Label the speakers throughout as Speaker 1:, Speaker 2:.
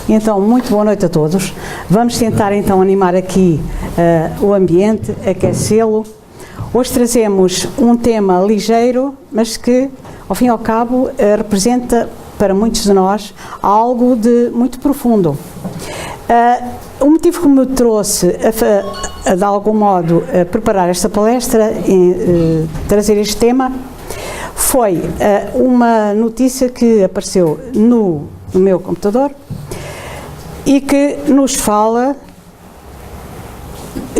Speaker 1: Então, muito boa noite a todos. Vamos tentar então animar aqui o ambiente, aquecê-lo. Hoje trazemos um tema ligeiro, mas que, ao fim e ao cabo, representa para muitos de nós algo de muito profundo. O motivo que me trouxe a de algum modo a preparar esta palestra, trazer este tema, foi uma notícia que apareceu no meu computador e que nos fala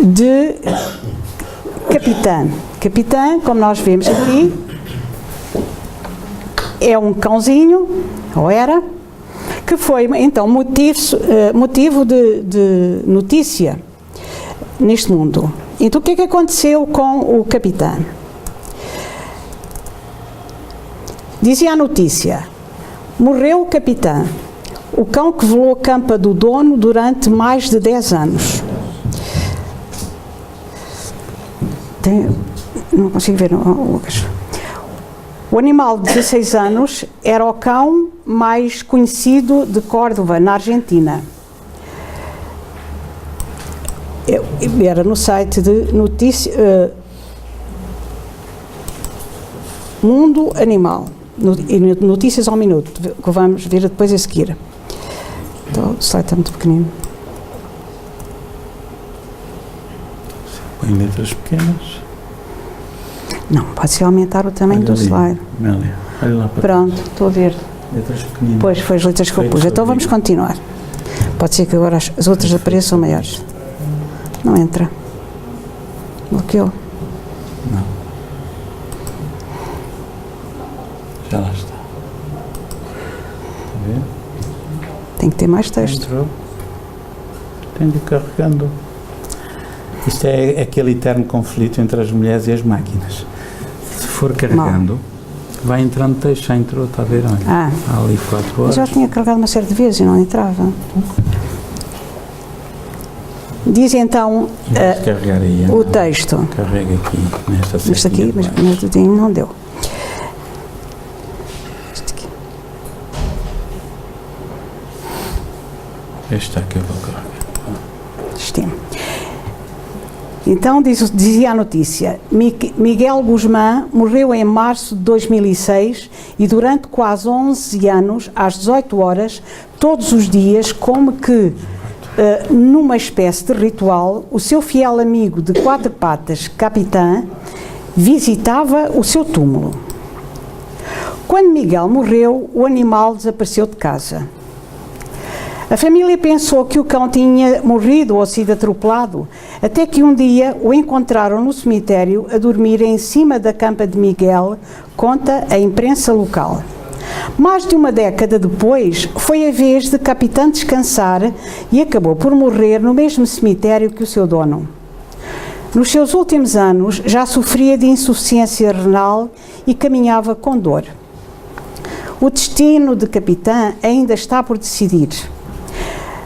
Speaker 1: de Capitã. Capitã, como nós vemos aqui, é um cãozinho, ou era, que foi então motivo de notícia neste mundo. Então o que é que aconteceu com o Capitã? Dizia a notícia: morreu o Capitã, o cão que velou a campa do dono durante mais de 10 anos. Não consigo ver, Lucas. O animal de 16 anos era o cão mais conhecido de Córdoba, na Argentina. Era no site de Mundo Animal, notícias ao minuto, que vamos ver depois a seguir. Então, o site está muito pequenino.
Speaker 2: Põe letras pequenas.
Speaker 1: Não, pode-se aumentar o tamanho do slide.
Speaker 2: Mélia, olha lá para
Speaker 1: Pronto, estou a ver.
Speaker 2: letras pequeninas.
Speaker 1: Pois, foi as letras que eu pus. Então vamos continuar. Pode ser que agora as outras apareçam maiores. Não entra. Bloqueou.
Speaker 2: Não. Já lá está. A ver?
Speaker 1: Tem que ter mais texto.
Speaker 2: Entrou. Tem de ir carregando. Isto é aquele eterno conflito entre as mulheres e as máquinas. Se for carregando, vai entrando texto. Já entrou, está a ver? Olha, há ali 4 horas.
Speaker 1: Já tinha carregado uma série de vezes e não entrava. Diz então
Speaker 2: carregar aí,
Speaker 1: o texto.
Speaker 2: Carrega aqui nesta setinha.
Speaker 1: Este aqui, mas o meu dedinho não deu. Este aqui.
Speaker 2: Este está que eu vou carregar.
Speaker 1: Estimo. Então, dizia a notícia, Miguel Guzmán morreu em março de 2006 e durante quase 11 anos, às 18 horas, todos os dias, como que numa espécie de ritual, o seu fiel amigo de 4 patas, Capitã, visitava o seu túmulo. Quando Miguel morreu, o animal desapareceu de casa. A família pensou que o cão tinha morrido ou sido atropelado, até que um dia o encontraram no cemitério a dormir em cima da campa de Miguel, conta a imprensa local. Mais de uma década depois, foi a vez de Capitã descansar e acabou por morrer no mesmo cemitério que o seu dono. Nos seus últimos anos, já sofria de insuficiência renal e caminhava com dor. O destino de Capitã ainda está por decidir.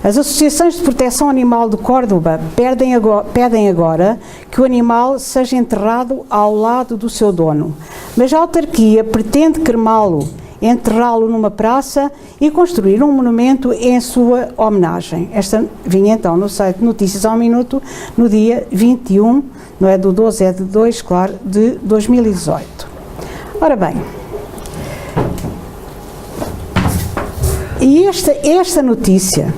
Speaker 1: As associações de proteção animal de Córdoba pedem agora que o animal seja enterrado ao lado do seu dono, mas a autarquia pretende cremá-lo, enterrá-lo numa praça e construir um monumento em sua homenagem. Esta vinha então no site Notícias ao Minuto, no dia 21, não é do 12, é de 2, claro, de 2018. Ora bem, e esta notícia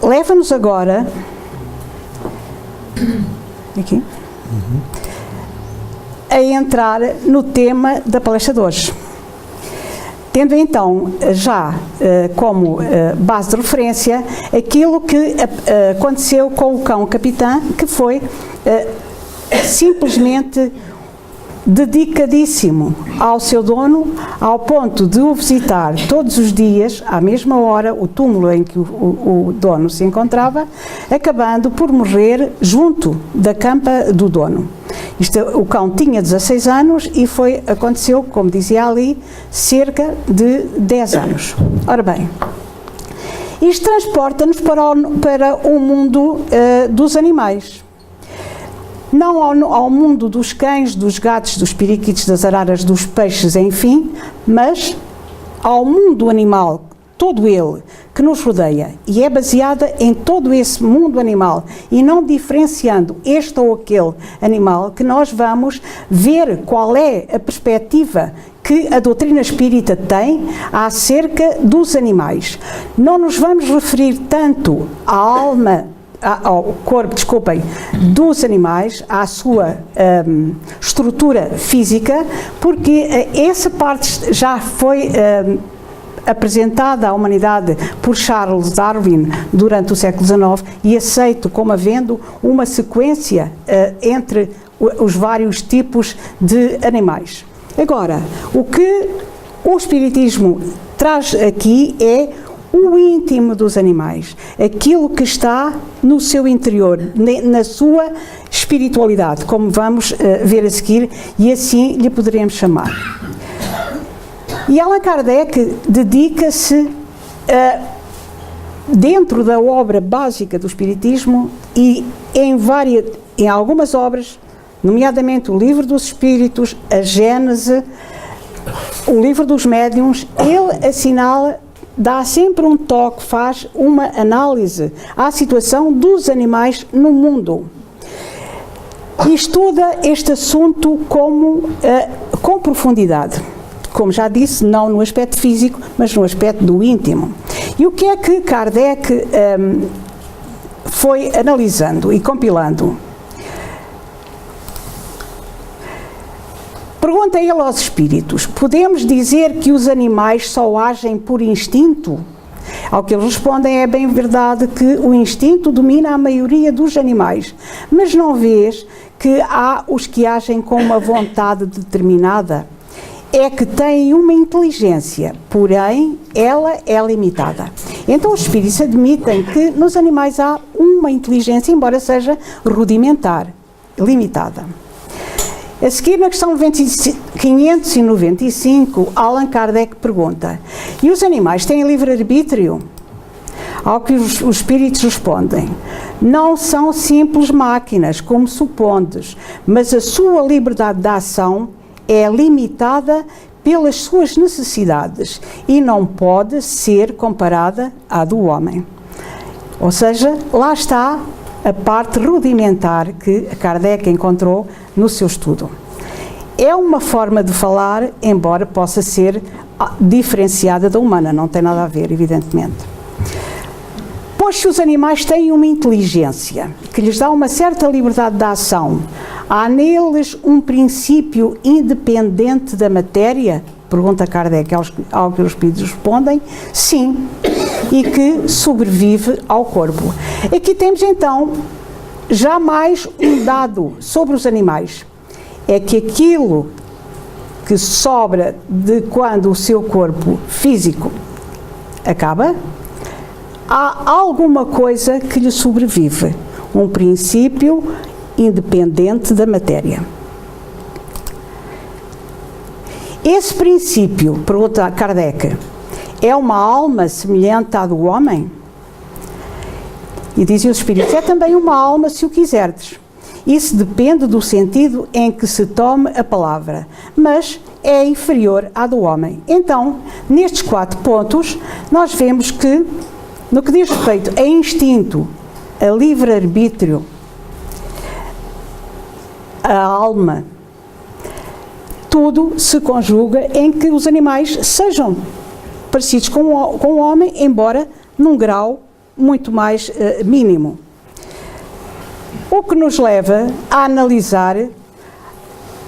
Speaker 1: leva-nos agora aqui a entrar no tema da palestra de hoje. Tendo então já como base de referência aquilo que aconteceu com o cão Capitã, que foi simplesmente dedicadíssimo ao seu dono, ao ponto de o visitar todos os dias, à mesma hora, o túmulo em que o dono se encontrava, acabando por morrer junto da campa do dono. O cão tinha 16 anos e aconteceu, como dizia ali, cerca de 10 anos. Ora bem, isto transporta-nos para o mundo dos animais. não ao mundo dos cães, dos gatos, dos periquitos, das araras, dos peixes, enfim, mas ao mundo animal, todo ele, que nos rodeia, e é baseada em todo esse mundo animal, e não diferenciando este ou aquele animal, que nós vamos ver qual é a perspectiva que a doutrina espírita tem acerca dos animais. Não nos vamos referir tanto à alma, ao corpo, desculpem, dos animais, à sua estrutura física, porque essa parte já foi apresentada à humanidade por Charles Darwin durante o século XIX e aceito como havendo uma sequência entre os vários tipos de animais. Agora, o que o Espiritismo traz aqui é o íntimo dos animais, aquilo que está no seu interior, na sua espiritualidade, como vamos ver a seguir, e assim lhe poderemos chamar. E Allan Kardec dedica-se, dentro da obra básica do Espiritismo e em algumas obras, nomeadamente o Livro dos Espíritos, a Gênese, o Livro dos Médiuns, ele assinala, dá sempre um toque, faz uma análise à situação dos animais no mundo. E estuda este assunto com profundidade. Como já disse, não no aspecto físico, mas no aspecto do íntimo. E o que é que Kardec foi analisando e compilando? Pergunta ele aos espíritos: podemos dizer que os animais só agem por instinto? Ao que eles respondem: é bem verdade que o instinto domina a maioria dos animais, mas não vês que há os que agem com uma vontade determinada? É que têm uma inteligência, porém ela é limitada. Então os espíritos admitem que nos animais há uma inteligência, embora seja rudimentar, limitada. A seguir, na questão 595, Allan Kardec pergunta: e os animais têm livre-arbítrio? Ao que os espíritos respondem: não são simples máquinas, como supondes, mas a sua liberdade de ação é limitada pelas suas necessidades e não pode ser comparada à do homem. Ou seja, lá está a parte rudimentar que Kardec encontrou no seu estudo. É uma forma de falar, embora possa ser diferenciada da humana, não tem nada a ver, evidentemente. Pois se os animais têm uma inteligência que lhes dá uma certa liberdade de ação, há neles um princípio independente da matéria? Pergunta Kardec, ao que os espíritos respondem: sim, e que sobrevive ao corpo. Aqui temos então já mais um dado sobre os animais. É que aquilo que sobra de quando o seu corpo físico acaba, há alguma coisa que lhe sobrevive, um princípio independente da matéria. Esse princípio, pergunta Kardec, é uma alma semelhante à do homem? E dizem os espíritos: é também uma alma, se o quiserdes. Isso depende do sentido em que se tome a palavra, mas é inferior à do homem. Então, nestes 4 pontos, nós vemos que, no que diz respeito a instinto, a livre-arbítrio, a alma, tudo se conjuga em que os animais sejam parecidos com o homem, embora num grau muito mais mínimo. O que nos leva a analisar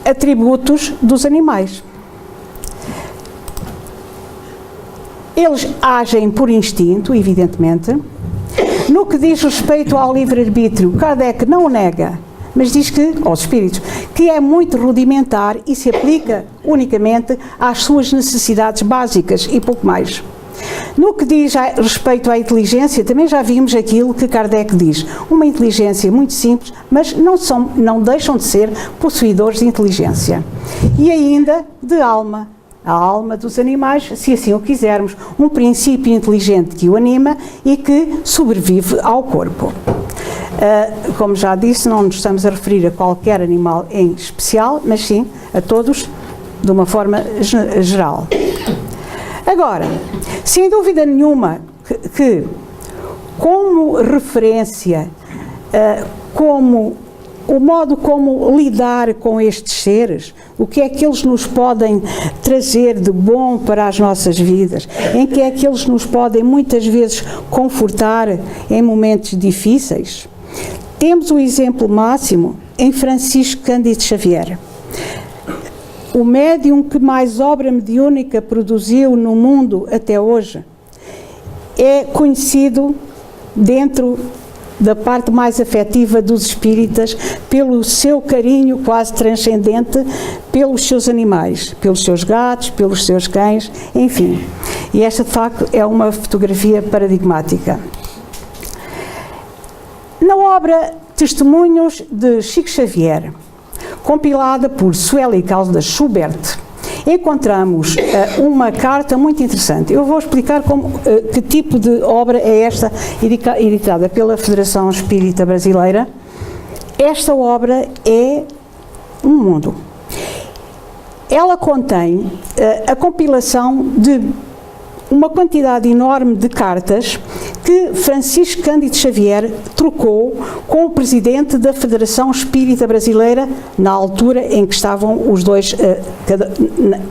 Speaker 1: atributos dos animais. Eles agem por instinto, evidentemente. No que diz respeito ao livre-arbítrio, Kardec não o nega, mas diz que, aos espíritos, que é muito rudimentar e se aplica unicamente às suas necessidades básicas e pouco mais. No que diz respeito à inteligência, também já vimos aquilo que Kardec diz: uma inteligência muito simples, mas não deixam de ser possuidores de inteligência. E ainda de alma. A alma dos animais, se assim o quisermos, um princípio inteligente que o anima e que sobrevive ao corpo. Como já disse, não nos estamos a referir a qualquer animal em especial, mas sim a todos de uma forma geral. Agora, sem dúvida nenhuma que como referência, como o modo como lidar com estes seres, o que é que eles nos podem trazer de bom para as nossas vidas, em que é que eles nos podem muitas vezes confortar em momentos difíceis, temos o exemplo máximo em Francisco Cândido Xavier, o médium que mais obra mediúnica produziu no mundo até hoje. É conhecido dentro da parte mais afetiva dos espíritas pelo seu carinho quase transcendente pelos seus animais, pelos seus gatos, pelos seus cães, enfim. E esta, de facto, é uma fotografia paradigmática. Na obra Testemunhos de Chico Xavier, compilada por Sueli Caldas Schubert, encontramos uma carta muito interessante. Eu vou explicar que tipo de obra é esta, editada pela Federação Espírita Brasileira. Esta obra é um mundo. Ela contém a compilação de uma quantidade enorme de cartas que Francisco Cândido Xavier trocou com o presidente da Federação Espírita Brasileira, na altura em que estavam os dois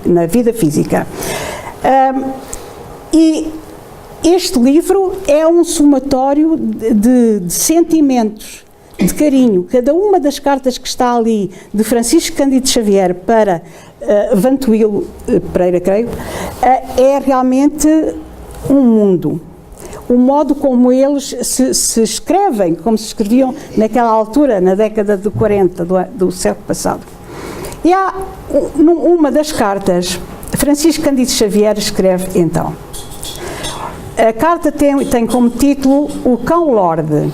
Speaker 1: na vida física. E este livro é um somatório de sentimentos, de carinho. Cada uma das cartas que está ali de Francisco Cândido Xavier para Vantuílo Pereira, creio, é realmente um mundo. O modo como eles se escrevem, como se escreviam naquela altura, na década de 40 do século passado. E há uma das cartas, Francisco Cândido Xavier escreve então. A carta tem como título O Cão Lorde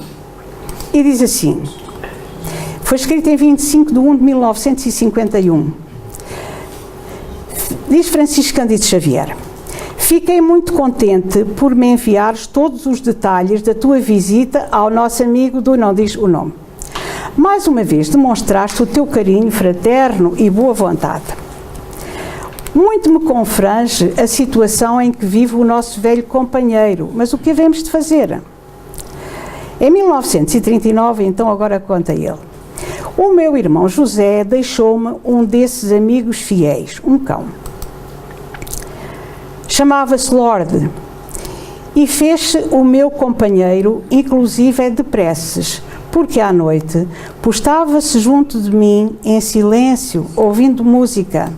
Speaker 1: e diz assim, foi escrita em 25 de 1 de 1951. Diz Francisco Cândido Xavier: fiquei muito contente por me enviares todos os detalhes da tua visita ao nosso amigo do não diz o nome. Mais uma vez demonstraste o teu carinho fraterno e boa vontade. Muito me confrange a situação em que vive o nosso velho companheiro, mas o que havemos de fazer? Em 1939, então agora conta ele, o meu irmão José deixou-me um desses amigos fiéis, um cão. Chamava-se Lorde e fez-se o meu companheiro, inclusive de preces, porque à noite postava-se junto de mim em silêncio, ouvindo música.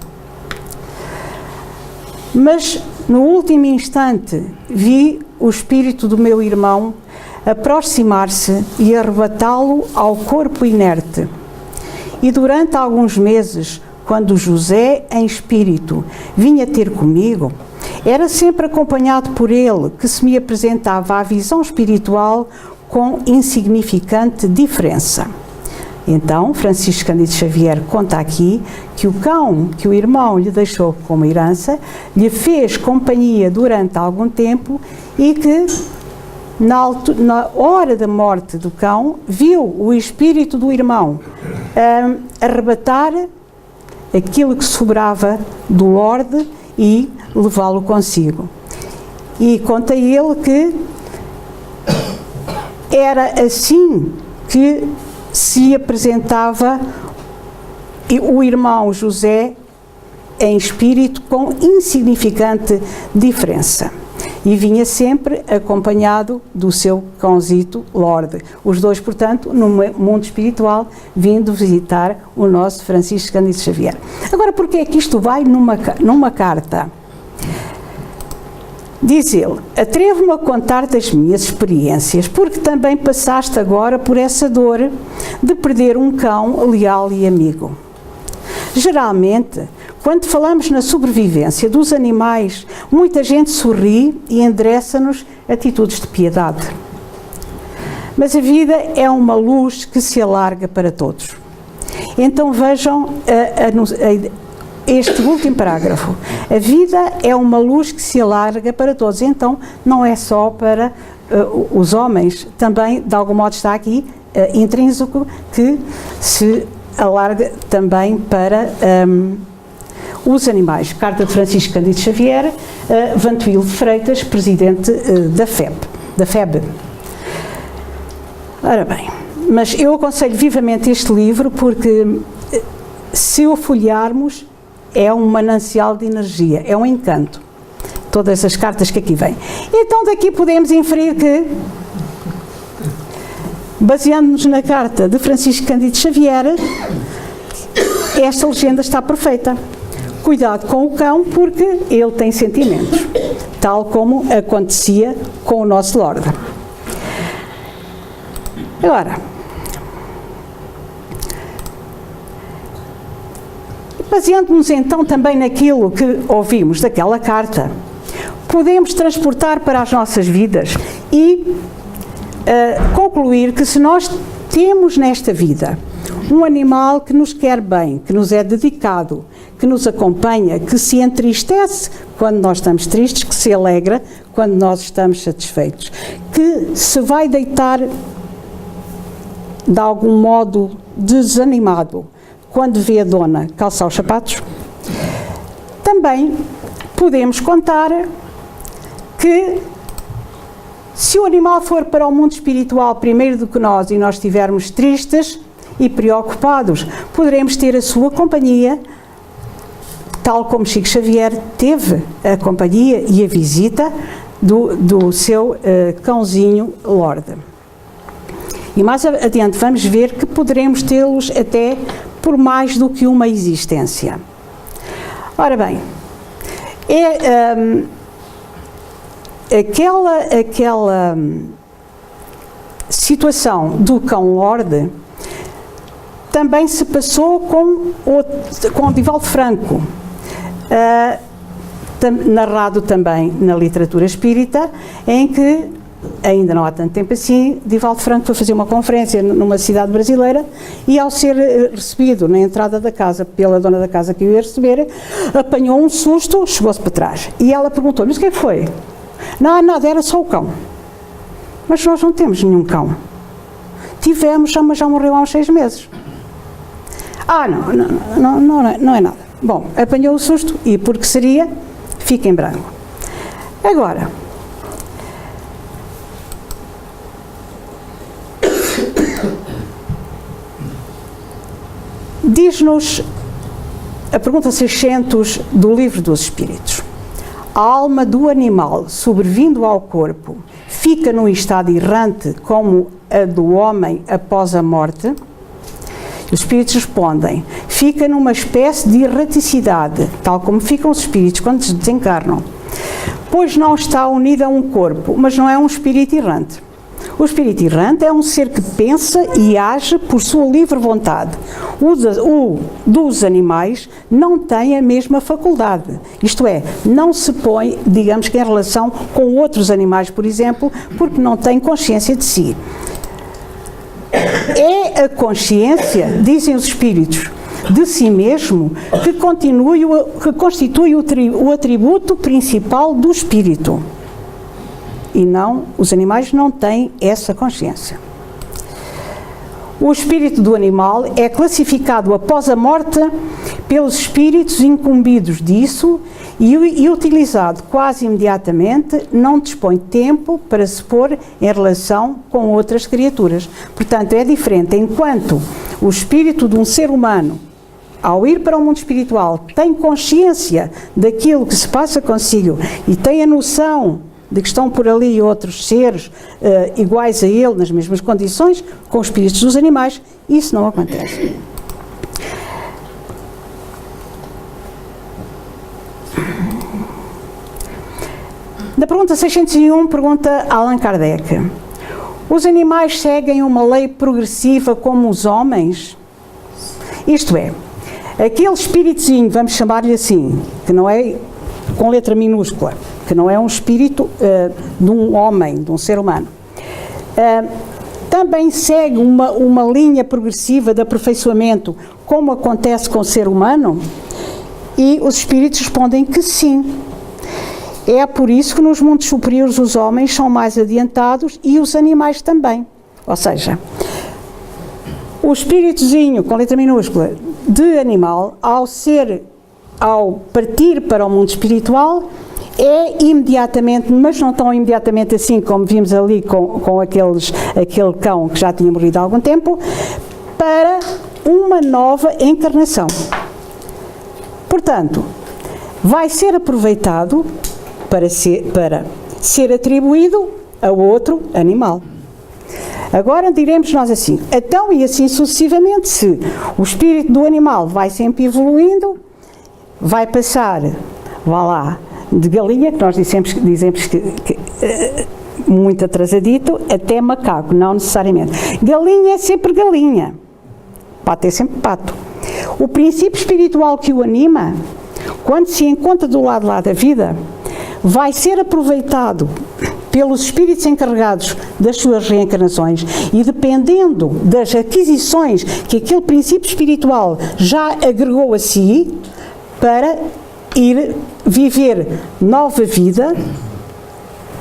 Speaker 1: Mas no último instante vi o espírito do meu irmão aproximar-se e arrebatá-lo ao corpo inerte. E durante alguns meses, quando José, em espírito, vinha ter comigo, era sempre acompanhado por ele, que se me apresentava à visão espiritual com insignificante diferença. Então, Francisco Cândido Xavier conta aqui que o cão que o irmão lhe deixou como herança lhe fez companhia durante algum tempo e que, na hora da morte do cão, viu o espírito do irmão arrebatar aquilo que sobrava do Lorde e levá-lo consigo. E conta ele que era assim que se apresentava o irmão José em espírito com insignificante diferença. E vinha sempre acompanhado do seu cãozito Lorde. Os dois, portanto, no mundo espiritual, vindo visitar o nosso Francisco Cândido Xavier. Agora, porque é que isto vai numa carta? Diz ele, atrevo-me a contar das minhas experiências, porque também passaste agora por essa dor de perder um cão leal e amigo. Geralmente, quando falamos na sobrevivência dos animais, muita gente sorri e endereça-nos atitudes de piedade. Mas a vida é uma luz que se alarga para todos. Então vejam este último parágrafo. A vida é uma luz que se alarga para todos. Então não é só para os homens, também de algum modo está aqui intrínseco que se alarga também para os animais. Carta de Francisco Cândido Xavier, Vantuil de Freitas, presidente da FEB. Ora bem, mas eu aconselho vivamente este livro porque, se o folhearmos, é um manancial de energia, é um encanto. Todas as cartas que aqui vêm. Então daqui podemos inferir que, baseando-nos na carta de Francisco Cândido Xavier, esta legenda está perfeita. Cuidado com o cão, porque ele tem sentimentos, tal como acontecia com o nosso Lorde. Agora, baseando-nos então também naquilo que ouvimos daquela carta, podemos transportar para as nossas vidas e concluir que, se nós temos nesta vida um animal que nos quer bem, que nos é dedicado, que nos acompanha, que se entristece quando nós estamos tristes, que se alegra quando nós estamos satisfeitos, que se vai deitar de algum modo desanimado quando vê a dona calçar os sapatos, também podemos contar que, se o animal for para o mundo espiritual primeiro do que nós e nós estivermos tristes e preocupados, poderemos ter a sua companhia, tal como Chico Xavier teve a companhia e a visita do seu cãozinho Lorde. E mais adiante vamos ver que poderemos tê-los até por mais do que uma existência. Ora bem, aquela situação do cão Lorde também se passou com Divaldo Franco, narrado também na literatura espírita, em que, ainda não há tanto tempo assim, Divaldo Franco foi fazer uma conferência numa cidade brasileira e, ao ser recebido na entrada da casa pela dona da casa que o ia receber, apanhou um susto, chegou-se para trás. E ela perguntou: mas o que é que foi? Não, nada, era só o cão. Mas nós não temos nenhum cão. Tivemos, mas já morreu há uns 6 meses. Não é nada. Bom, apanhou o susto e, porque seria, fica em branco. Agora, diz-nos a pergunta 600 do Livro dos Espíritos: a alma do animal, sobrevindo ao corpo, fica num estado errante como a do homem após a morte? Os espíritos respondem: fica numa espécie de erraticidade, tal como ficam os espíritos quando se desencarnam, pois não está unida a um corpo, mas não é um espírito errante. O espírito errante é um ser que pensa e age por sua livre vontade. O dos animais não tem a mesma faculdade, isto é, não se põe, digamos que em relação com outros animais, por exemplo, porque não tem consciência de si. É a consciência, dizem os espíritos, de si mesmo que constitui o atributo principal do espírito. E não, os animais não têm essa consciência. O espírito do animal é classificado após a morte pelos espíritos incumbidos disso e utilizado quase imediatamente, não dispõe tempo para se pôr em relação com outras criaturas. Portanto, é diferente. Enquanto o espírito de um ser humano, ao ir para o mundo espiritual, tem consciência daquilo que se passa consigo e tem a noção de que estão por ali outros seres iguais a ele, nas mesmas condições, com os espíritos dos animais, isso não acontece. Na pergunta 601, pergunta Allan Kardec: os animais seguem uma lei progressiva como os homens? Isto é, aquele espíritozinho, vamos chamar-lhe assim, que não é com letra minúscula, que não é um espírito de um homem, de um ser humano, também segue uma linha progressiva de aperfeiçoamento, como acontece com o ser humano? E os espíritos respondem que sim. É por isso que nos mundos superiores os homens são mais adiantados e os animais também. Ou seja, o espíritozinho, com letra minúscula, de animal, ao partir para o mundo espiritual, é imediatamente, mas não tão imediatamente assim como vimos ali com aquele cão que já tinha morrido há algum tempo, para uma nova encarnação. Portanto, vai ser aproveitado para ser atribuído a outro animal. Agora diremos nós assim, então e assim sucessivamente, se o espírito do animal vai sempre evoluindo, vai passar, vá lá, de galinha, que nós dizemos que muito atrasadito, até macaco, não necessariamente. Galinha é sempre galinha, pato é sempre pato. O princípio espiritual que o anima, quando se encontra do lado lá da vida, vai ser aproveitado pelos espíritos encarregados das suas reencarnações e dependendo das aquisições que aquele princípio espiritual já agregou a si, para ir viver nova vida,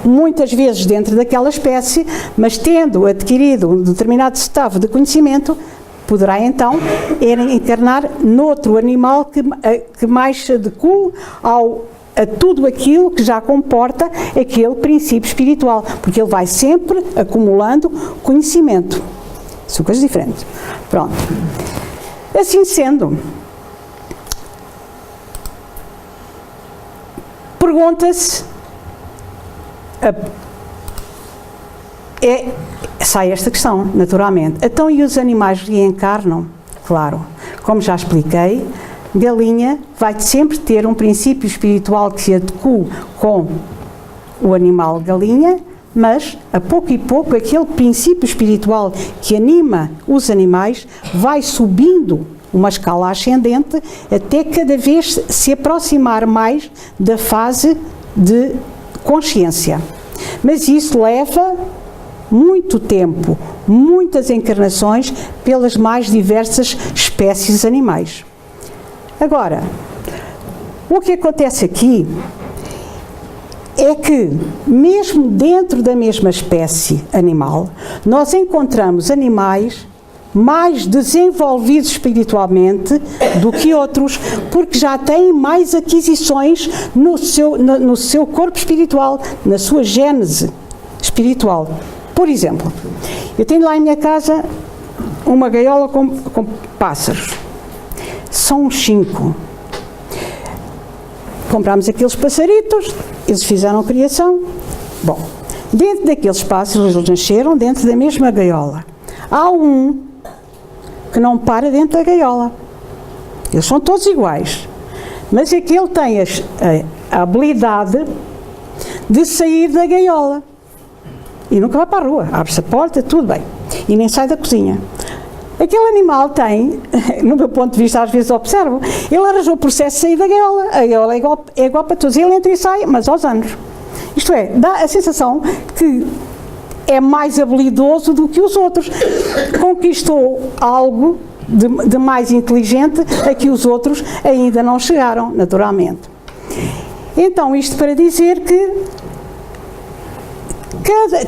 Speaker 1: muitas vezes dentro daquela espécie, mas tendo adquirido um determinado estado de conhecimento, poderá então encarnar noutro animal que mais se adequa a tudo aquilo que já comporta aquele princípio espiritual, porque ele vai sempre acumulando conhecimento. São coisas diferentes. Pronto. Assim sendo, pergunta-se, sai esta questão, naturalmente. Então, e os animais reencarnam? Claro, como já expliquei, galinha vai sempre ter um princípio espiritual que se adequa com o animal galinha, mas a pouco e pouco aquele princípio espiritual que anima os animais vai subindo uma escala ascendente até cada vez se aproximar mais da fase de consciência. Mas isso leva muito tempo, muitas encarnações pelas mais diversas espécies animais. Agora, o que acontece aqui é que, mesmo dentro da mesma espécie animal, nós encontramos animais mais desenvolvidos espiritualmente do que outros, porque já têm mais aquisições no seu corpo espiritual, na sua gênese espiritual. Por exemplo, eu tenho lá em minha casa uma gaiola com pássaros. São uns 5. Comprámos aqueles passaritos, eles fizeram a criação. Bom, dentro daqueles pássaros, eles nasceram dentro da mesma gaiola. Há um que não para dentro da gaiola. Eles são todos iguais. Mas aquele tem a habilidade de sair da gaiola. E nunca vai para a rua. Abre-se a porta, tudo bem. E nem sai da cozinha. Aquele animal tem, no meu ponto de vista, às vezes observo, ele arranjou o processo de sair da gaiola. A gaiola é igual para todos. Ele entra e sai, mas aos anos. Isto é, dá a sensação que é mais habilidoso do que os outros. Conquistou algo de mais inteligente a que os outros ainda não chegaram, naturalmente. Então, isto para dizer que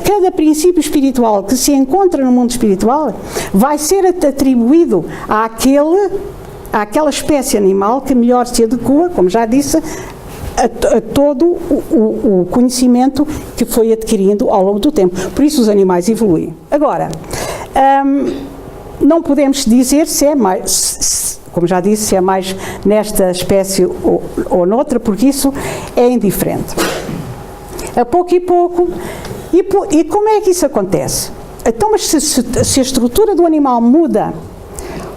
Speaker 1: cada princípio espiritual que se encontra no mundo espiritual vai ser atribuído àquela espécie animal que melhor se adequa, como já disse, a todo o conhecimento que foi adquirindo ao longo do tempo. Por isso os animais evoluem. Agora, não podemos dizer se é mais, como já disse, se é mais nesta espécie ou noutra, porque isso é indiferente. A pouco e pouco. E como é que isso acontece? Então, mas se a estrutura do animal muda,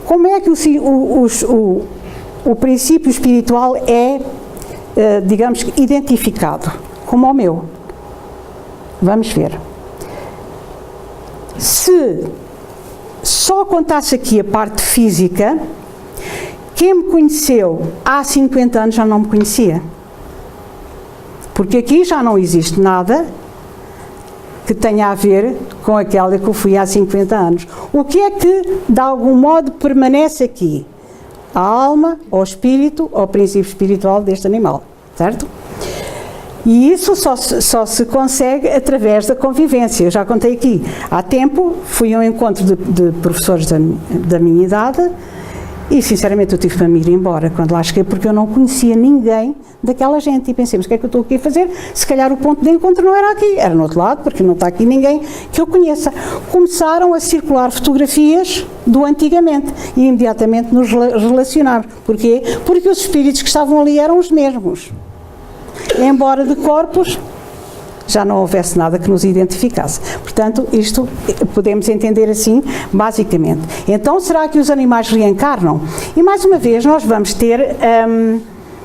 Speaker 1: como é que o princípio espiritual é, digamos, identificado? Como o meu. Vamos ver. Se só contasse aqui a parte física, quem me conheceu há 50 anos já não me conhecia. Porque aqui já não existe nada que tenha a ver com aquela que eu fui há 50 anos. O que é que, de algum modo, permanece aqui? A alma, ou o espírito, ou o princípio espiritual deste animal, certo? E isso só se consegue através da convivência. Eu já contei aqui, há tempo, fui a um encontro de professores da minha idade e, sinceramente, eu tive para me ir embora quando lá cheguei, porque eu não conhecia ninguém daquela gente. E pensei, mas o que é que eu estou aqui a fazer? Se calhar o ponto de encontro não era aqui, era no outro lado, porque não está aqui ninguém que eu conheça. Começaram a circular fotografias do antigamente e imediatamente nos relacionámos. Porquê? Porque os espíritos que estavam ali eram os mesmos. Embora de corpos já não houvesse nada que nos identificasse. Portanto, isto podemos entender assim, basicamente. Então, será que os animais reencarnam? E, mais uma vez, nós vamos ter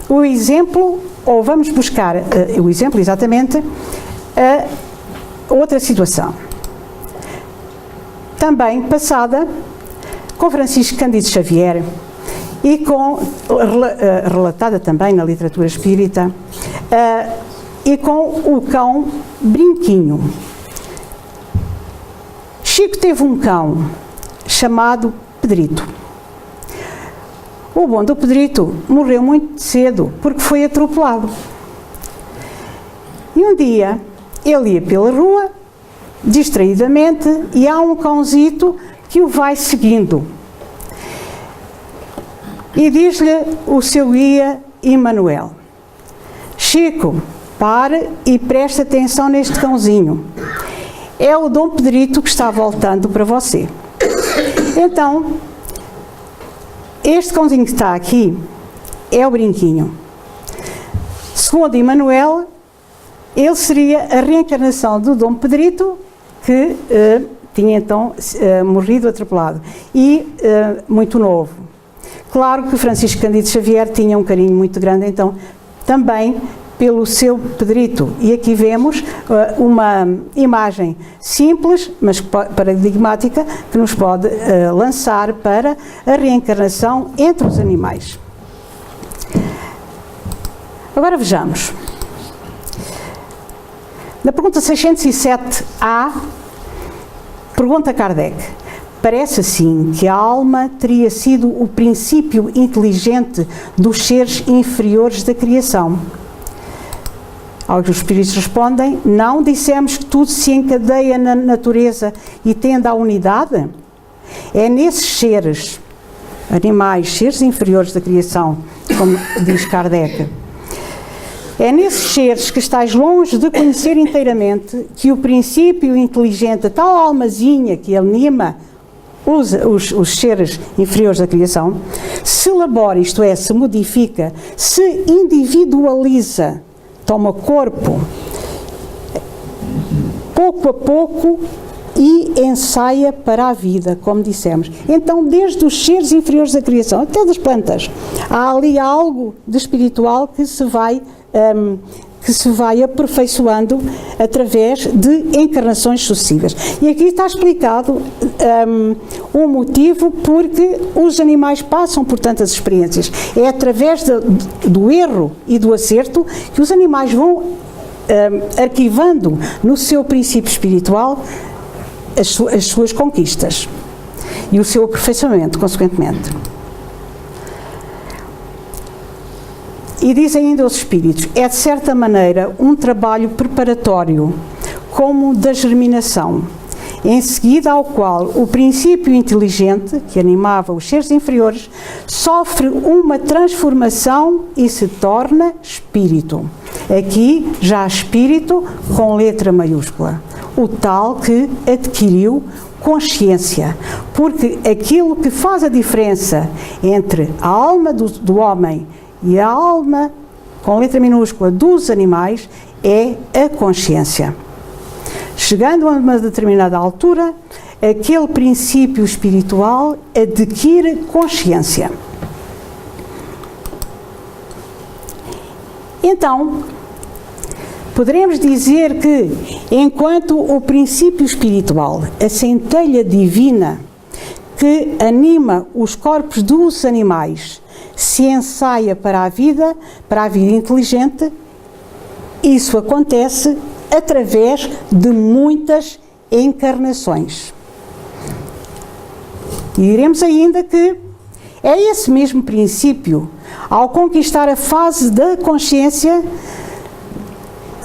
Speaker 1: o exemplo, ou vamos buscar o exemplo, exatamente, outra situação. Também passada com Francisco Cândido Xavier e relatada também na literatura espírita, e com o cão Brinquinho. Chico teve um cão chamado Pedrito. O bom do Pedrito morreu muito cedo porque foi atropelado. E um dia ele ia pela rua, distraidamente, e há um cãozito que o vai seguindo. E diz-lhe o seu guia Emanuel: Chico, pare e preste atenção neste cãozinho. É o Dom Pedrito que está voltando para você. Então, este cãozinho que está aqui é o Brinquinho. Segundo Emanuel, ele seria a reencarnação do Dom Pedrito, que tinha então morrido atropelado, e muito novo. Claro que Francisco Cândido Xavier tinha um carinho muito grande, então, também pelo seu Pedrito. E aqui vemos uma imagem simples, mas paradigmática, que nos pode lançar para a reencarnação entre os animais. Agora vejamos. Na pergunta 607A, pergunta Kardec: parece assim que a alma teria sido o princípio inteligente dos seres inferiores da criação? Aos espíritos respondem: não dissemos que tudo se encadeia na natureza e tende à unidade? É nesses seres, animais, seres inferiores da criação, como diz Kardec, é nesses seres que estáis longe de conhecer inteiramente que o princípio inteligente, a tal almazinha que anima os seres inferiores da criação, se elabora, isto é, se modifica, se individualiza, toma corpo, pouco a pouco, e ensaia para a vida, como dissemos. Então, desde os seres inferiores da criação, até das plantas, há ali algo de espiritual que se vai aperfeiçoando através de encarnações sucessivas. E aqui está explicado o motivo porque os animais passam por tantas experiências. É através do erro e do acerto que os animais vão arquivando no seu princípio espiritual as suas conquistas e o seu aperfeiçoamento, consequentemente. E diz ainda os espíritos: é de certa maneira um trabalho preparatório, como da germinação, em seguida ao qual o princípio inteligente, que animava os seres inferiores, sofre uma transformação e se torna espírito. Aqui já espírito com letra maiúscula, o tal que adquiriu consciência, porque aquilo que faz a diferença entre a alma do homem e a alma, com letra minúscula, dos animais, é a consciência. Chegando a uma determinada altura, aquele princípio espiritual adquire consciência. Então, poderemos dizer que, enquanto o princípio espiritual, a centelha divina que anima os corpos dos animais, se ensaia para a vida inteligente, isso acontece através de muitas encarnações. E diremos ainda que é esse mesmo princípio, ao conquistar a fase da consciência,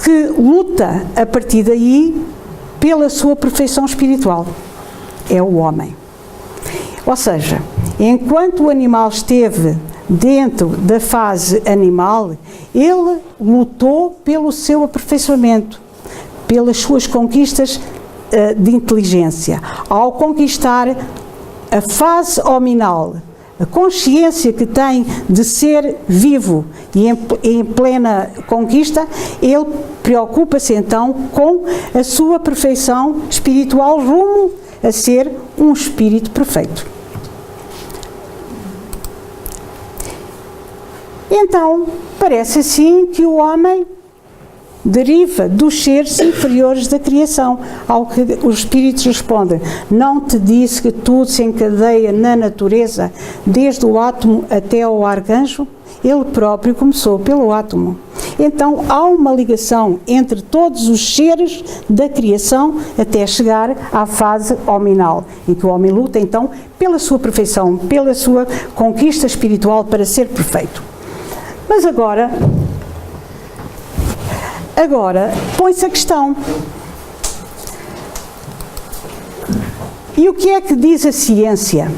Speaker 1: que luta a partir daí pela sua perfeição espiritual. É o homem. Ou seja, enquanto o animal esteve dentro da fase animal, ele lutou pelo seu aperfeiçoamento, pelas suas conquistas de inteligência. Ao conquistar a fase hominal, a consciência que tem de ser vivo e em plena conquista, ele preocupa-se então com a sua perfeição espiritual rumo a ser um espírito perfeito. Então, parece assim que o homem deriva dos seres inferiores da criação, ao que os espíritos respondem: não te disse que tudo se encadeia na natureza, desde o átomo até ao arcanjo? Ele próprio começou pelo átomo. Então há uma ligação entre todos os seres da criação até chegar à fase hominal, em que o homem luta então pela sua perfeição, pela sua conquista espiritual para ser perfeito. Mas agora põe-se a questão: e o que é que diz a ciência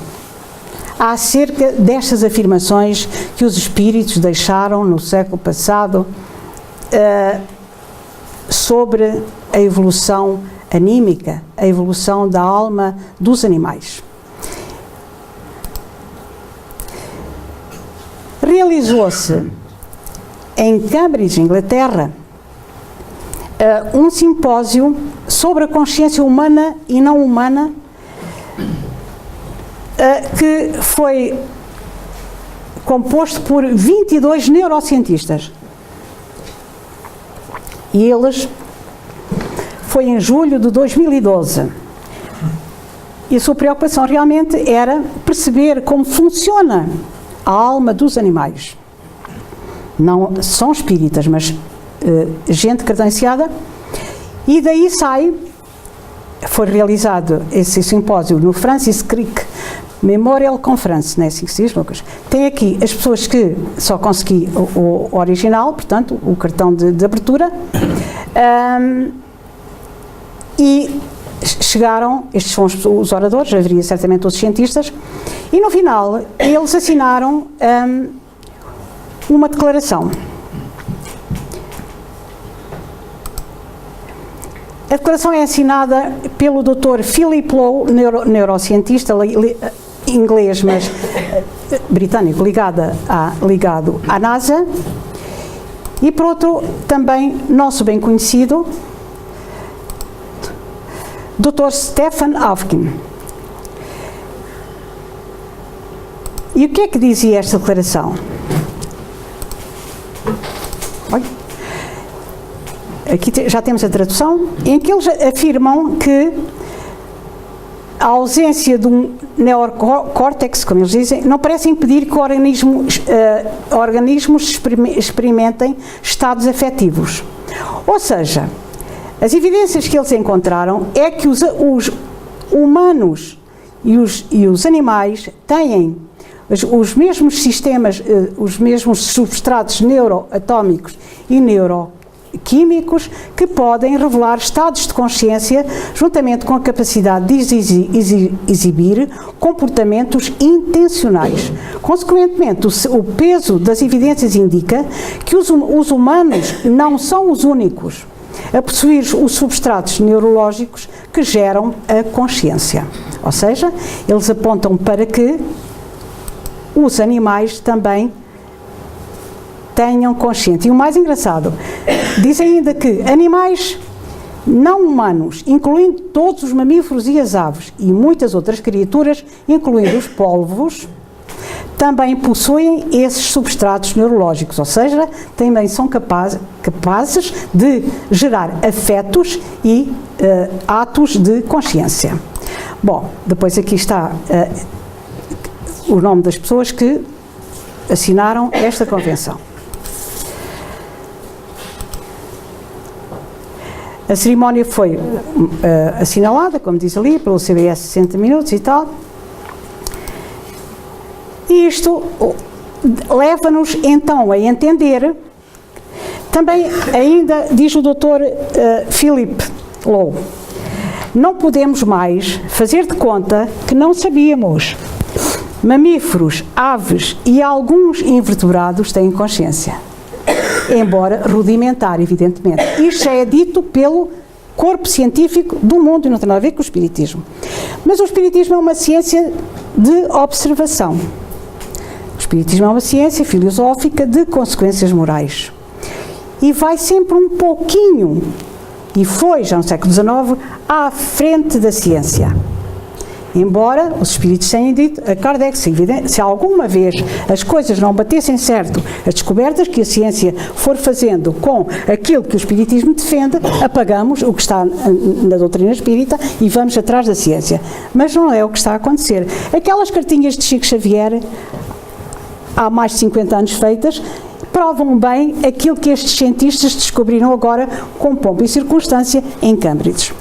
Speaker 1: acerca destas afirmações que os espíritos deixaram no século passado sobre a evolução anímica, a evolução da alma dos animais? Realizou-se em Cambridge, Inglaterra, um simpósio sobre a consciência humana e não humana, que foi composto por 22 neurocientistas. E eles, foi em julho de 2012. E a sua preocupação realmente era perceber como funciona a alma dos animais. Não são espíritas, mas gente credenciada. E daí foi realizado esse simpósio no Francis Crick Memorial Conference, não é assim que se diz, Lucas? Tem aqui as pessoas que só consegui o original, portanto, o cartão de abertura, e chegaram, estes são os oradores, haveria certamente os cientistas, e no final eles assinaram uma declaração. A declaração é assinada pelo Dr. Philip Lowe, neurocientista inglês, mas britânico, ligado à NASA, e por outro também nosso bem conhecido Dr. Stephen Hawking. E o que é que dizia esta declaração? Aqui já temos a tradução, em que eles afirmam que a ausência de um neocórtex, como eles dizem, não parece impedir que organismos experimentem estados afetivos. Ou seja, as evidências que eles encontraram é que os humanos e os animais têm os mesmos sistemas, os mesmos substratos neuroatómicos e neuroquímicos que podem revelar estados de consciência juntamente com a capacidade de exibir comportamentos intencionais. Consequentemente, o peso das evidências indica que os humanos não são os únicos a possuir os substratos neurológicos que geram a consciência. Ou seja, eles apontam para que os animais também tenham consciência. E o mais engraçado, diz ainda que animais não humanos, incluindo todos os mamíferos e as aves, e muitas outras criaturas, incluindo os polvos, também possuem esses substratos neurológicos, ou seja, também são capazes de gerar afetos e atos de consciência. Bom, depois aqui está o nome das pessoas que assinaram esta convenção. A cerimónia foi assinalada, como diz ali, pelo CBS 60 minutos e tal. E isto leva-nos então a entender Também, ainda, diz o Dr. Philip Lowe, não podemos mais fazer de conta que não sabíamos. Mamíferos, aves e alguns invertebrados têm consciência, embora rudimentar, evidentemente. Isto já é dito pelo corpo científico do mundo e não tem nada a ver com o espiritismo. Mas o espiritismo é uma ciência de observação. O espiritismo é uma ciência filosófica de consequências morais. E vai sempre um pouquinho, e foi já no século XIX, à frente da ciência. Embora os espíritos tenham dito a Kardec, se alguma vez as coisas não batessem certo, as descobertas que a ciência for fazendo com aquilo que o espiritismo defende, apagamos o que está na doutrina espírita e vamos atrás da ciência. Mas não é o que está a acontecer. Aquelas cartinhas de Chico Xavier, há mais de 50 anos feitas, provam bem aquilo que estes cientistas descobriram agora com pompa e circunstância em Cambridge.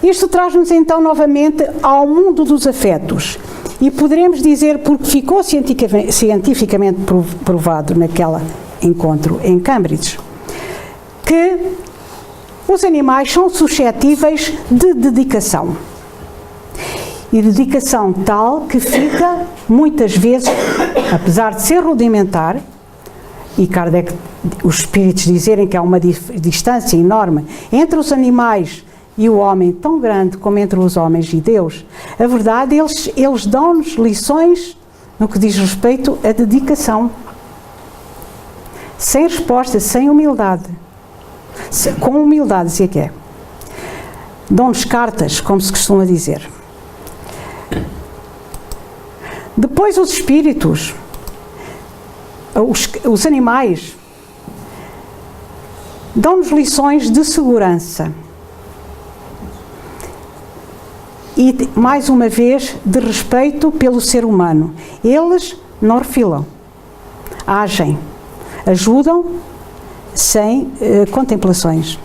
Speaker 1: Isto traz-nos então novamente ao mundo dos afetos e poderemos dizer, porque ficou cientificamente provado naquele encontro em Cambridge, que os animais são suscetíveis de dedicação. E dedicação tal que fica, muitas vezes, apesar de ser rudimentar, e Kardec, os espíritos dizerem que há uma distância enorme entre os animais e o homem, tão grande como entre os homens e Deus, a verdade, eles dão-nos lições no que diz respeito à dedicação. Sem resposta, sem humildade. Com humildade, se é que é. Dão-nos cartas, como se costuma dizer. Depois os espíritos, os animais, dão-nos lições de segurança. E, mais uma vez, de respeito pelo ser humano. Eles não refilam, agem, ajudam sem contemplações.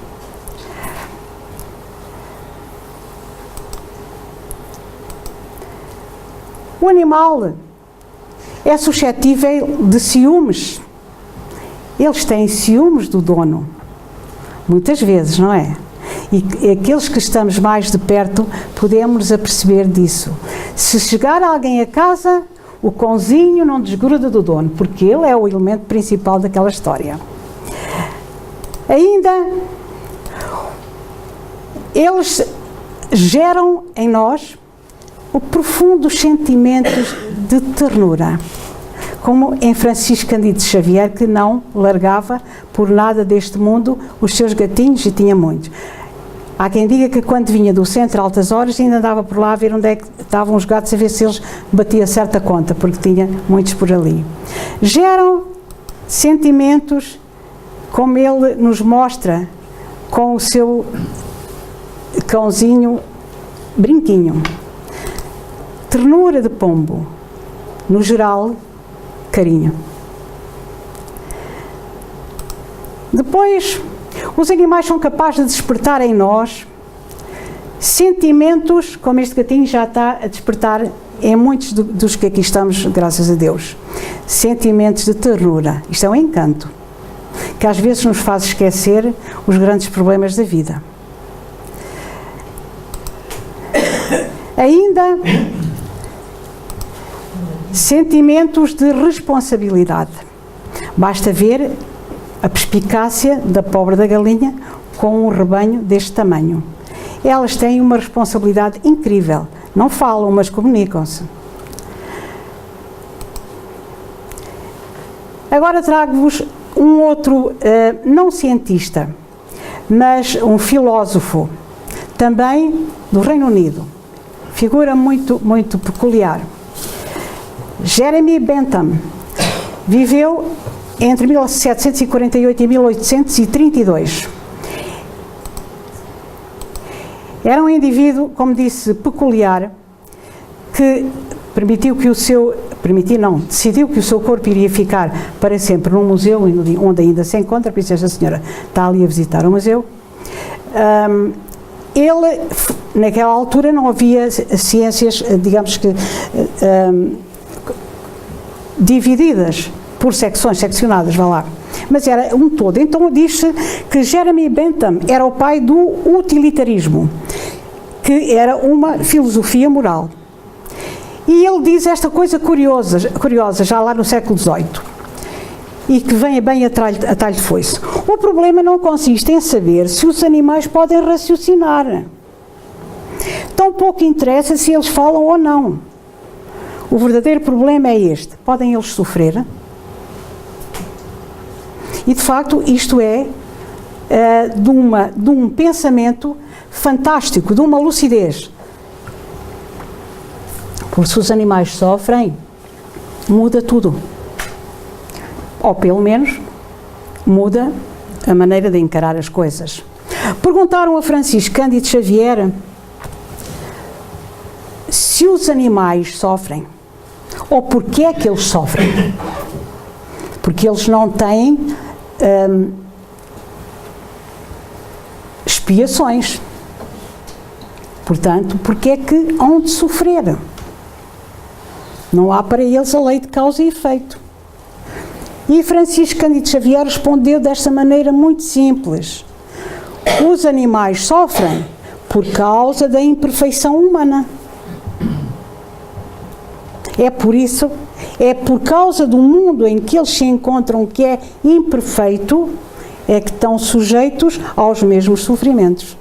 Speaker 1: O animal é suscetível de ciúmes. Eles têm ciúmes do dono, muitas vezes, não é? E aqueles que estamos mais de perto podemos nos aperceber disso. Se chegar alguém a casa, o cãozinho não desgruda do dono, porque ele é o elemento principal daquela história. Ainda, eles geram em nós o profundos sentimentos de ternura, como em Francisco Cândido Xavier, que não largava por nada deste mundo os seus gatinhos, e tinha muitos. Há quem diga que quando vinha do centro a altas horas ainda andava por lá a ver onde é que estavam os gatos, a ver se eles batiam certa conta, porque tinha muitos por ali. Geram sentimentos como ele nos mostra com o seu cãozinho Brinquinho. Ternura de pombo, no geral, carinho. Depois, os animais são capazes de despertar em nós sentimentos, como este gatinho já está a despertar em muitos dos que aqui estamos, graças a Deus. Sentimentos de ternura. Isto é um encanto, que às vezes nos faz esquecer os grandes problemas da vida. Ainda, sentimentos de responsabilidade. Basta ver a perspicácia da pobre da galinha com um rebanho deste tamanho. Elas têm uma responsabilidade incrível. Não falam, mas comunicam-se. Agora trago-vos um outro, não cientista, mas um filósofo, também do Reino Unido. Figura muito, muito peculiar. Jeremy Bentham viveu entre 1748 e 1832. Era um indivíduo, como disse, peculiar, que decidiu que o seu corpo iria ficar para sempre num museu onde ainda se encontra, por isso esta senhora está ali a visitar o museu. Ele, naquela altura, não havia ciências, digamos que, divididas por secções, seccionadas, vá lá. mas era um todo. Então disse que Jeremy Bentham era o pai do utilitarismo, que era uma filosofia moral. E ele diz esta coisa curiosa já lá no século XVIII, e que vem bem a talho de foice. O problema não consiste em saber se os animais podem raciocinar. Tão pouco interessa se eles falam ou não. O verdadeiro problema é este: podem eles sofrer? E de facto isto é de um pensamento fantástico, de uma lucidez. Porque se os animais sofrem, muda tudo. Ou pelo menos muda a maneira de encarar as coisas. Perguntaram a Francisco Cândido Xavier se os animais sofrem, ou porquê é que eles sofrem. Porque eles não têm expiações. Portanto, porquê é que hão de sofrer? Não há para eles a lei de causa e efeito. E Francisco Cândido Xavier respondeu desta maneira muito simples: os animais sofrem por causa da imperfeição humana. É por isso, é por causa do mundo em que eles se encontram, que é imperfeito, é que estão sujeitos aos mesmos sofrimentos.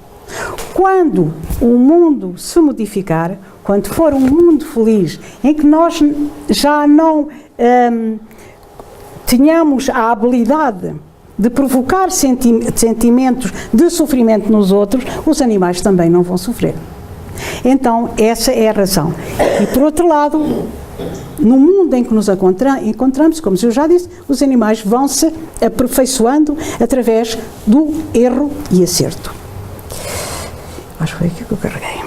Speaker 1: Quando o mundo se modificar, quando for um mundo feliz, em que nós já não tenhamos a habilidade de provocar sentimentos de sofrimento nos outros, os animais também não vão sofrer. Então, essa é a razão. E, por outro lado, no mundo em que nos encontramos, como eu já disse, os animais vão se aperfeiçoando através do erro e acerto. Acho que foi aqui que eu carreguei.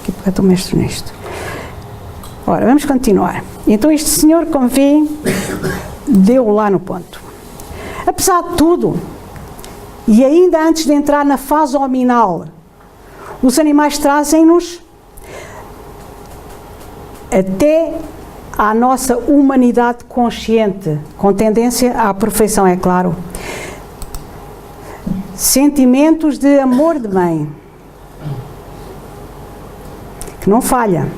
Speaker 1: Aqui porque eu estou mestre nisto. Ora, vamos continuar. Então este senhor, como vê, deu lá no ponto. Apesar de tudo, e ainda antes de entrar na fase hominal, os animais trazem-nos até à nossa humanidade consciente, com tendência à perfeição, é claro. Sentimentos de amor de mãe, que não falha.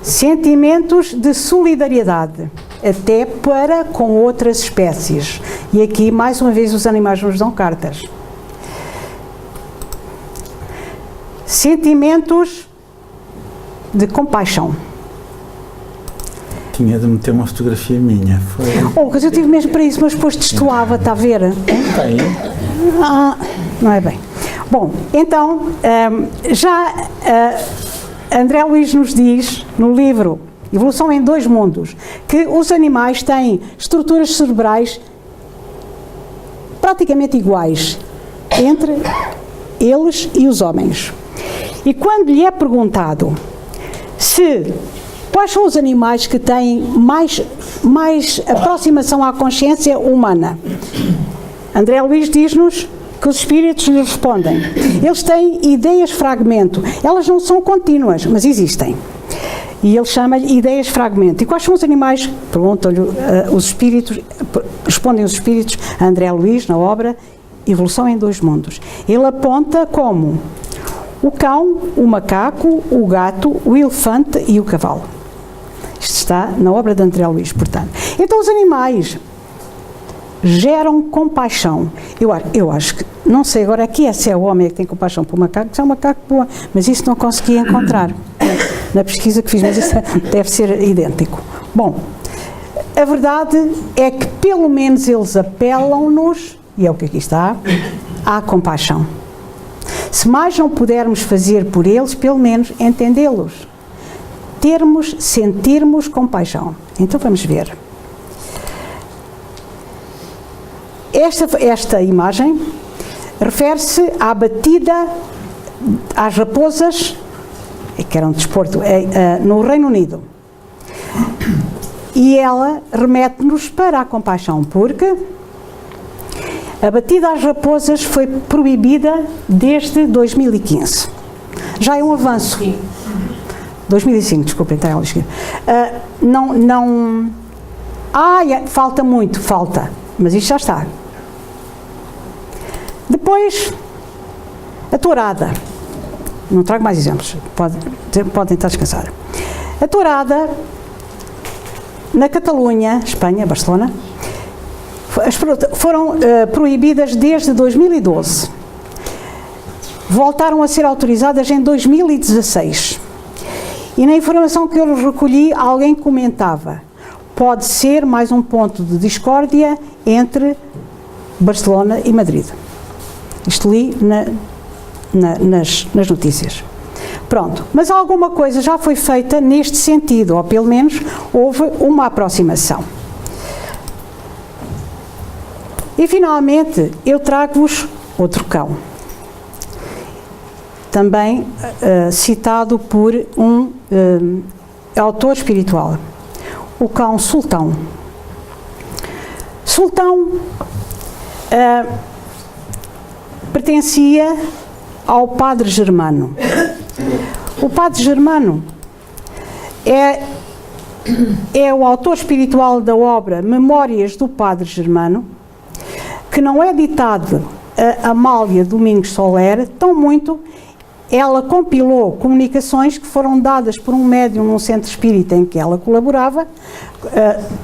Speaker 1: Sentimentos de solidariedade, até para com outras espécies. E aqui, mais uma vez, os animais nos dão cartas. Sentimentos de compaixão.
Speaker 2: Tinha de meter uma fotografia minha.
Speaker 1: Mas eu tive mesmo para isso, mas depois destoava, está a ver?
Speaker 2: Tem.
Speaker 1: Não é bem. Bom, então, André Luiz nos diz, no livro Evolução em Dois Mundos, que os animais têm estruturas cerebrais praticamente iguais entre eles e os homens. E quando lhe é perguntado quais são os animais que têm mais aproximação à consciência humana, André Luiz diz-nos que os espíritos lhe respondem. Eles têm ideias fragmento. Elas não são contínuas, mas existem. E ele chama-lhe ideias fragmento. E quais são os animais? Perguntam-lhe os espíritos, respondem os espíritos a André Luiz na obra Evolução em Dois Mundos. Ele aponta como o cão, o macaco, o gato, o elefante e o cavalo. Isto está na obra de André Luiz, portanto. Então os animais geram compaixão. Eu acho que, não sei agora aqui se é o homem que tem compaixão por macaco, se é um macaco boa, mas isso não consegui encontrar na pesquisa que fiz, mas isso deve ser idêntico. Bom, a verdade é que pelo menos eles apelam-nos, e é o que aqui está, à compaixão. Se mais não pudermos fazer por eles, pelo menos entendê-los. Sentirmos compaixão. Então vamos ver. Esta imagem refere-se à batida às raposas, que era um desporto, no Reino Unido. E ela remete-nos para a compaixão, porque a batida às raposas foi proibida desde 2015. Já é um avanço. 2005, desculpem, está ela escrita. Falta muito, falta, mas isto já está. Depois, a tourada. Não trago mais exemplos, podem estar descansar. A tourada, na Catalunha, Espanha, Barcelona, foram proibidas desde 2012. Voltaram a ser autorizadas em 2016. E na informação que eu recolhi, alguém comentava: pode ser mais um ponto de discórdia entre Barcelona e Madrid. Isto li nas notícias. Pronto, mas alguma coisa já foi feita neste sentido, ou pelo menos houve uma aproximação. E finalmente eu trago-vos outro cão, também citado por um autor espiritual, o cão Sultão. Sultão pertencia ao padre Germano. O padre Germano é o autor espiritual da obra Memórias do Padre Germano, que não é ditado a Amália Domingos Soler, tão muito ela compilou comunicações que foram dadas por um médium num centro espírita em que ela colaborava,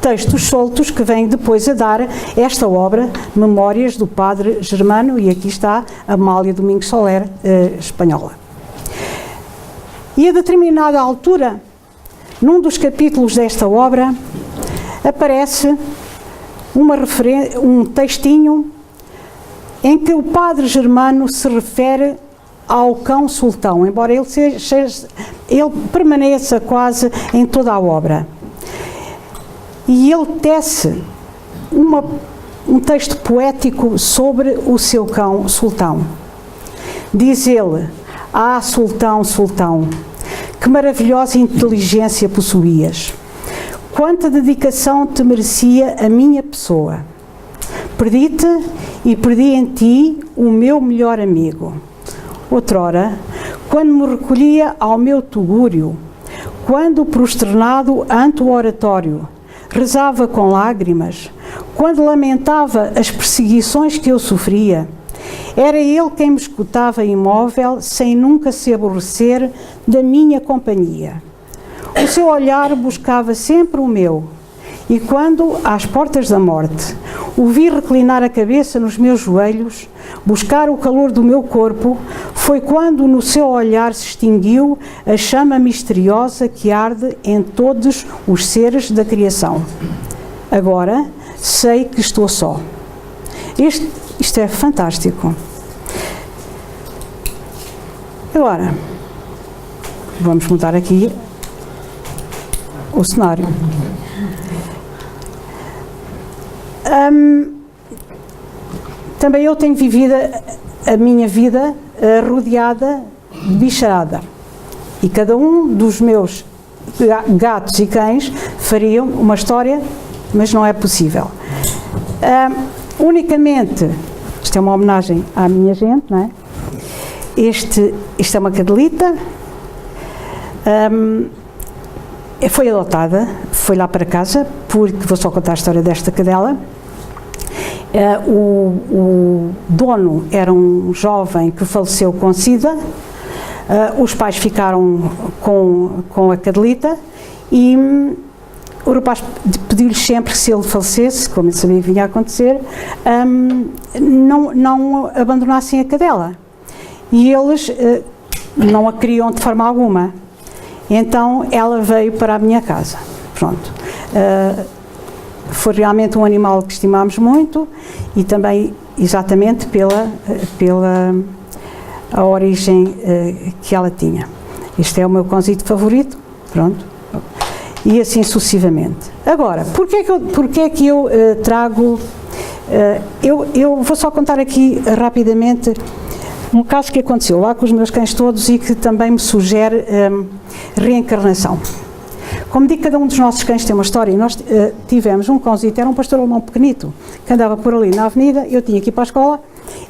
Speaker 1: textos soltos que vêm depois a dar esta obra, Memórias do Padre Germano, e aqui está Amália Domingos Soler, espanhola. E a determinada altura, num dos capítulos desta obra, aparece um textinho em que o Padre Germano se refere ao cão Sultão, embora ele permaneça quase em toda a obra. E ele tece um texto poético sobre o seu cão Sultão. Diz ele: ah, Sultão, Sultão, que maravilhosa inteligência possuías! Quanta dedicação te merecia a minha pessoa! Perdi-te e perdi em ti o meu melhor amigo. Outrora, quando me recolhia ao meu tugúrio, quando prosternado ante o oratório, rezava com lágrimas, quando lamentava as perseguições que eu sofria, era ele quem me escutava imóvel, sem nunca se aborrecer da minha companhia. O seu olhar buscava sempre o meu, e quando, às portas da morte, o vi reclinar a cabeça nos meus joelhos, buscar o calor do meu corpo, foi quando no seu olhar se extinguiu a chama misteriosa que arde em todos os seres da criação. Agora sei que estou só. Isto é fantástico. Agora, vamos mudar aqui o cenário. Também eu tenho vivido a minha vida rodeada de bicharada. E cada um dos meus gatos e cães fariam uma história, mas não é possível. Unicamente, isto é uma homenagem à minha gente, não é? Isto é uma cadelita, foi adotada, foi lá para casa, porque vou só contar a história desta cadela. O dono era um jovem que faleceu com SIDA, os pais ficaram com a cadelita e o rapaz pediu-lhes sempre que, se ele falecesse, como ele sabia que vinha a acontecer, não abandonassem a cadela. E eles não a queriam de forma alguma. Então ela veio para a minha casa. Pronto. Foi realmente um animal que estimámos muito e também exatamente pela a origem que ela tinha. Este é o meu cãozito favorito, pronto, e assim sucessivamente. Agora, porquê é que eu trago, eu vou só contar aqui rapidamente um caso que aconteceu lá com os meus cães todos e que também me sugere reencarnação. Como digo, cada um dos nossos cães tem uma história, e nós tivemos um cãozito, era um pastor alemão pequenito, que andava por ali na avenida, eu tinha que ir para a escola,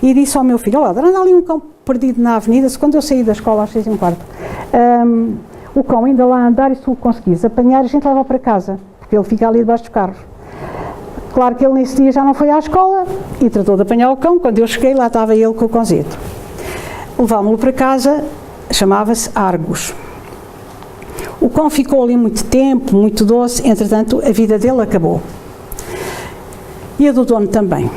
Speaker 1: e disse ao meu filho: olha, anda ali um cão perdido na avenida, quando eu saí da escola às 6h15, o cão ainda lá a andar, e se tu conseguires apanhar, a gente leva para casa, porque ele fica ali debaixo dos carros. Claro que ele nesse dia já não foi à escola e tratou de apanhar o cão. Quando eu cheguei, lá estava ele com o cãozito. Levámo-lo para casa, chamava-se Argos. O cão ficou ali muito tempo, muito doce, entretanto a vida dele acabou. E a do dono também.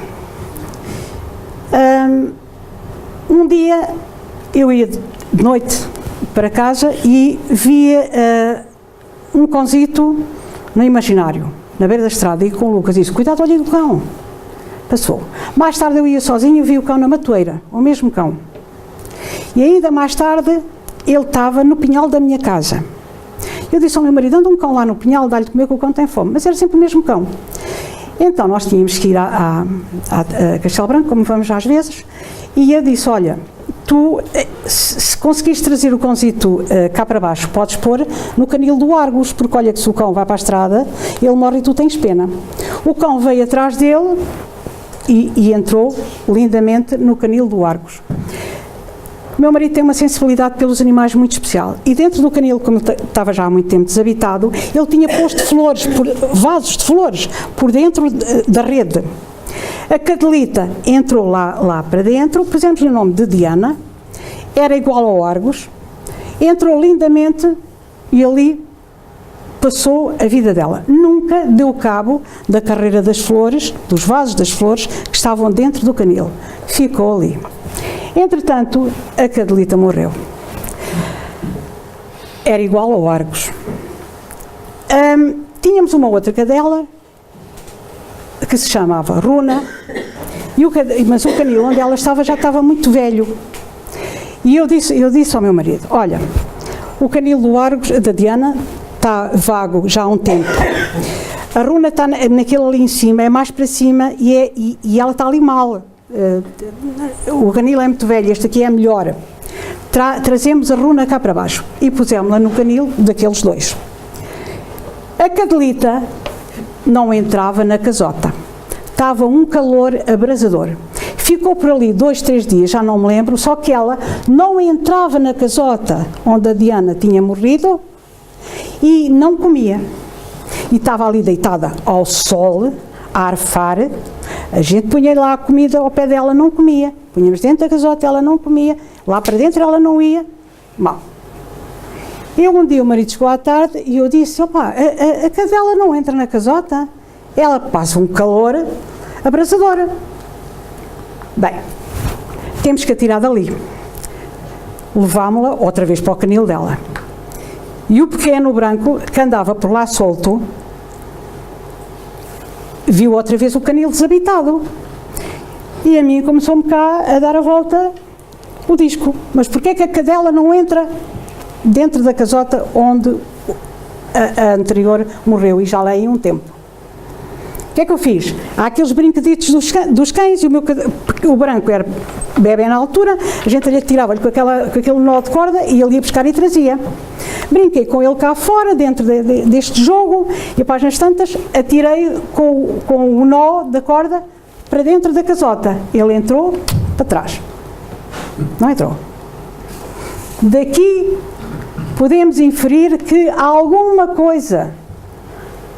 Speaker 1: Um dia eu ia de noite para casa e via um cãozito no imaginário, na beira da estrada, e com o Lucas disse: cuidado, olha do cão. Passou. Mais tarde eu ia sozinho e vi o cão na matoeira, o mesmo cão. E ainda mais tarde ele estava no pinhal da minha casa. Eu disse ao meu marido: anda um cão lá no pinhal, dá-lhe de comer que o cão tem fome. Mas era sempre o mesmo cão. Então nós tínhamos que ir a Castelo Branco, como vamos às vezes, e eu disse: olha, tu, se conseguires trazer o cãozito cá para baixo, podes pôr no canil do Argos, porque olha que se o cão vai para a estrada, ele morre e tu tens pena. O cão veio atrás dele e entrou lindamente no canil do Argos. O meu marido tem uma sensibilidade pelos animais muito especial, e dentro do canil, como estava já há muito tempo desabitado, ele tinha posto flores, vasos de flores, por dentro da rede. A cadelita entrou lá para dentro, pusemos-lhe o nome de Diana, era igual ao Argos, entrou lindamente e ali passou a vida dela. Nunca deu cabo da carreira das flores, dos vasos das flores que estavam dentro do canil. Ficou ali. Entretanto, a cadelita morreu. Era igual ao Argos. Tínhamos uma outra cadela que se chamava Runa, mas o canil onde ela estava já estava muito velho. E eu disse ao meu marido: olha, o canil do Argos, da Diana, está vago já há um tempo. A Runa está naquele ali em cima, é mais para cima, e ela está ali mal. O canil é muito velho, este aqui é melhor. Trazemos a Runa cá para baixo e pusemos-la no canil daqueles dois. A cadelita não entrava na casota, estava um calor abrasador. Ficou por ali 2, 3 dias, já não me lembro, só que ela não entrava na casota onde a Diana tinha morrido e não comia. E estava ali deitada ao sol, a arfar. A gente punha lá a comida ao pé dela, não comia. Punhamos dentro da casota, ela não comia. Lá para dentro ela não ia. Mal. Um dia o marido chegou à tarde e eu disse: opa, a cadela não entra na casota. Ela passa um calor abrasador. Bem, temos que a tirar dali. Levámo-la outra vez para o canil dela. E o pequeno branco, que andava por lá solto, viu outra vez o canil desabitado. E a mim começou-me cá a dar a volta o disco. Mas porquê é que a cadela não entra dentro da casota onde a anterior morreu? E já lá ia um tempo. O que é que eu fiz? Há aqueles brinqueditos dos cães, e o branco era bebê na altura, a gente lhe tirava-lhe com aquele nó de corda e ele ia buscar e trazia. Brinquei com ele cá fora, dentro deste jogo, e após as tantas atirei com o nó da corda para dentro da casota. Ele entrou para trás. Não entrou. Daqui podemos inferir que alguma coisa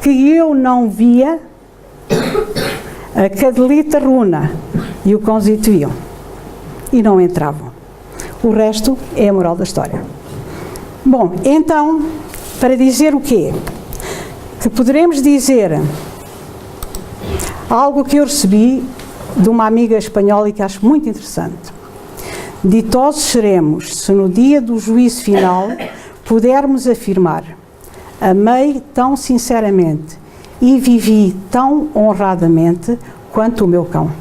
Speaker 1: que eu não via, a cadelita Runa e o cãozito viam e não entravam. O resto é a moral da história. Bom, então, para dizer o quê? Que poderemos dizer algo que eu recebi de uma amiga espanhola e que acho muito interessante. Ditosos seremos se no dia do juízo final pudermos afirmar: amei tão sinceramente e vivi tão honradamente quanto o meu cão.